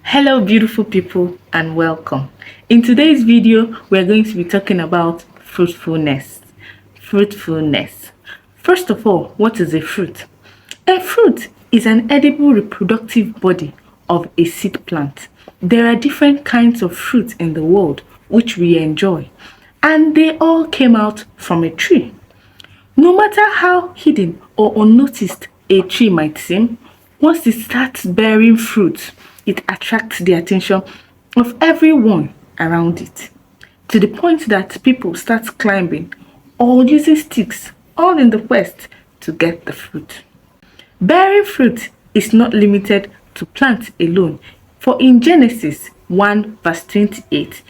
Hello beautiful people and welcome. In today's video, we're going to be talking about fruitfulness. Fruitfulness. First of all, what is a fruit? A fruit is an edible reproductive body of a seed plant. There are different kinds of fruit in the world which we enjoy, and they all came out from a tree. No matter how hidden or unnoticed a tree might seem, once it starts bearing fruit, it attracts the attention of everyone around it, to the point that people start climbing or using sticks, all in the quest to get the fruit. Bearing fruit is not limited to plants alone, for in Genesis 1 verse 28,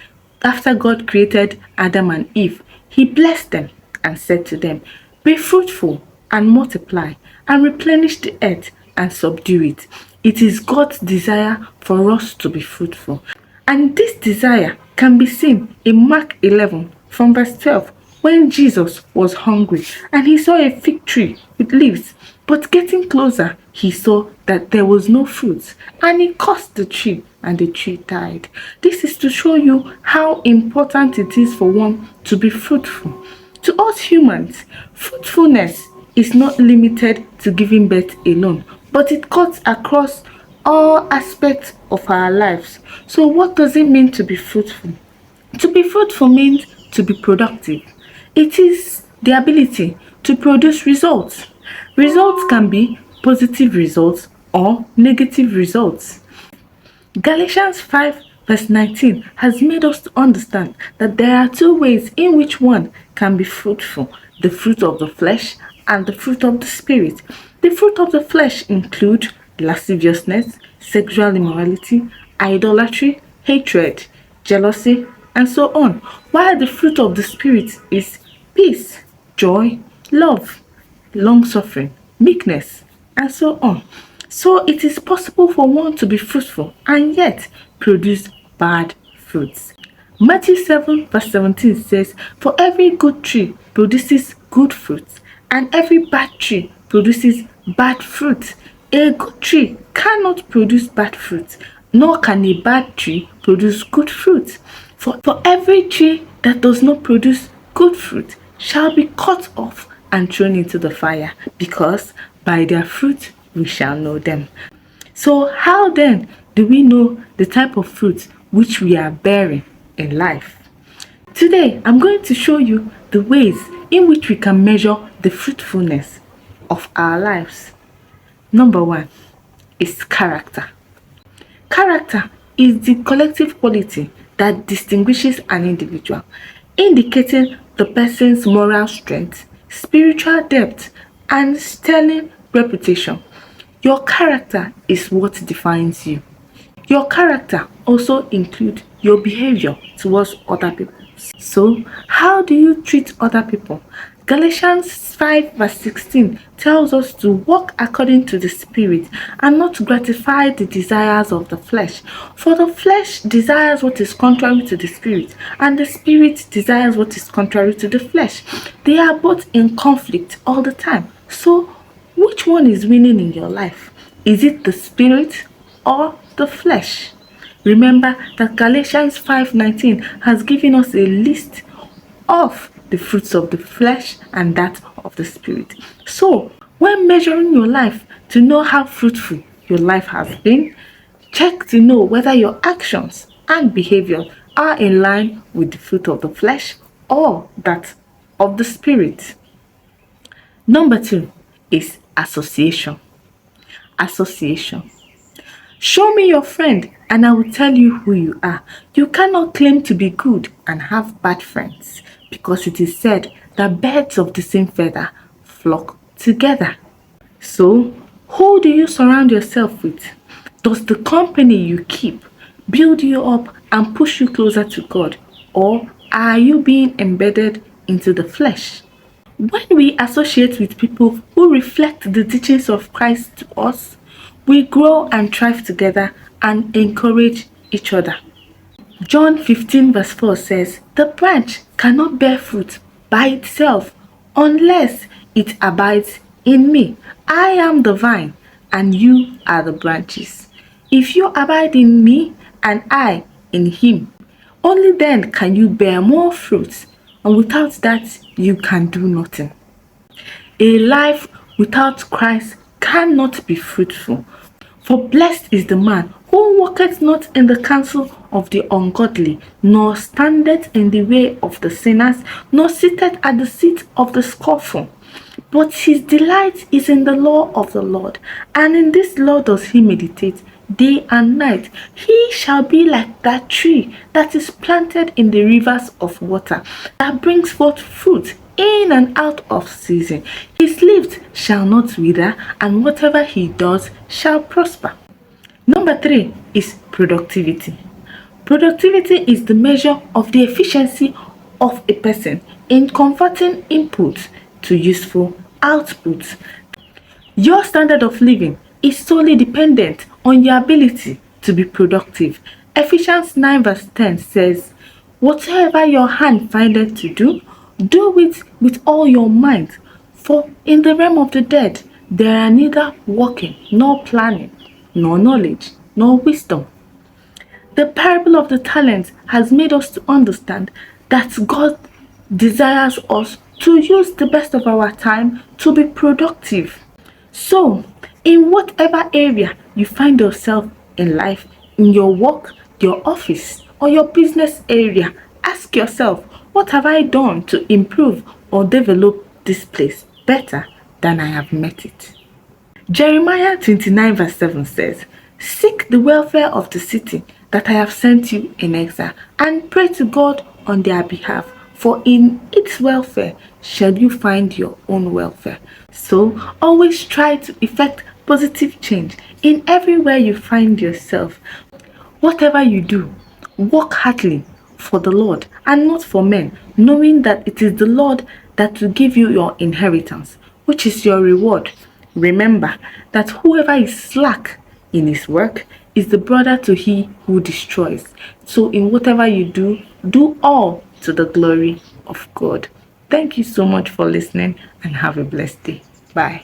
after God created Adam and Eve, he blessed them and said to them, "Be fruitful and multiply and replenish the earth and subdue it." It is God's desire for us to be fruitful. And this desire can be seen in Mark 11 from verse 12, when Jesus was hungry and he saw a fig tree with leaves, but getting closer, he saw that there was no fruit, and he cursed the tree, and the tree died. This is to show you how important it is for one to be fruitful. To us humans, fruitfulness is not limited to giving birth alone, but it cuts across all aspects of our lives. So what does it mean to be fruitful? To be fruitful means to be productive. It is the ability to produce results. Results can be positive results or negative results. Galatians 5 verse 19 has made us to understand that there are two ways in which one can be fruitful: the fruit of the flesh and the fruit of the spirit. The fruit of the flesh include lasciviousness, sexual immorality, idolatry, hatred, jealousy, and so on, while the fruit of the spirit is peace, joy, love, long-suffering, meekness, and so on. So it is possible for one to be fruitful and yet produce bad fruits. Matthew 7 verse 17 says, "For every good tree produces good fruits, and every bad tree produces bad fruit." A good tree cannot produce bad fruit, nor can a bad tree produce good fruit. For every tree that does not produce good fruit shall be cut off and thrown into the fire, because by their fruit we shall know them. So how then do we know the type of fruit which we are bearing in life? Today I'm going to show you the ways in which we can measure the fruitfulness of our lives. Number one is character. Character is the collective quality that distinguishes an individual, indicating the person's moral strength, spiritual depth, and sterling reputation. Your character is what defines you. Your character also includes your behavior towards other people. So, how do you treat other people? Galatians 5 verse 16 tells us to walk according to the Spirit and not to gratify the desires of the flesh. For the flesh desires what is contrary to the Spirit, and the Spirit desires what is contrary to the flesh. They are both in conflict all the time. So, which one is winning in your life? Is it the Spirit or the flesh? Remember that Galatians 5:19 has given us a list of the fruits of the flesh and that of the spirit. So, when measuring your life to know how fruitful your life has been, check to know whether your actions and behavior are in line with the fruit of the flesh or that of the spirit. Number two is association. Association. Show me your friend and I will tell you who you are. You cannot claim to be good and have bad friends, because it is said that birds of the same feather flock together. So, who do you surround yourself with? Does the company you keep build you up and push you closer to God, or are you being embedded into the flesh? When we associate with people who reflect the teachings of Christ to us, we grow and thrive together and encourage each other. John 15 verse 4 says, "The branch cannot bear fruit by itself unless it abides in me. I am the vine and you are the branches. If you abide in me and I in him, only then can you bear more fruits, and without that you can do nothing. A life without Christ cannot be fruitful. For blessed is the man who walketh not in the counsel of the ungodly, nor standeth in the way of the sinners, nor sitteth at the seat of the scornful. But his delight is in the law of the Lord, and in this law does he meditate day and night. He shall be like that tree that is planted in the rivers of water, that brings forth fruit in and out of season. His leaves shall not wither, and whatever he does shall prosper. Number 3 is productivity. Productivity is the measure of the efficiency of a person in converting input to useful output. Your standard of living is solely dependent on your ability to be productive. Ephesians 9 verse 10 says, "Whatever your hand findeth to do, do it with all your might. For in the realm of the dead there are neither working, nor planning, nor knowledge, nor wisdom." The parable of the talents has made us to understand that God desires us to use the best of our time to be productive. So, in whatever area you find yourself in life, in your work, your office, or your business area, ask yourself, what have I done to improve or develop this place better than I have met it? Jeremiah 29 verse 7 says, "Seek the welfare of the city that I have sent you in exile, and pray to God on their behalf, for in its welfare shall you find your own welfare." So always try to effect positive change in everywhere you find yourself. Whatever you do, work heartily for the Lord and not for men, knowing that it is the Lord that will give you your inheritance, which is your reward. Remember that whoever is slack in his work is the brother to he who destroys. So in whatever you do, do all to the glory of God. Thank you so much for listening, and have a blessed day. Bye.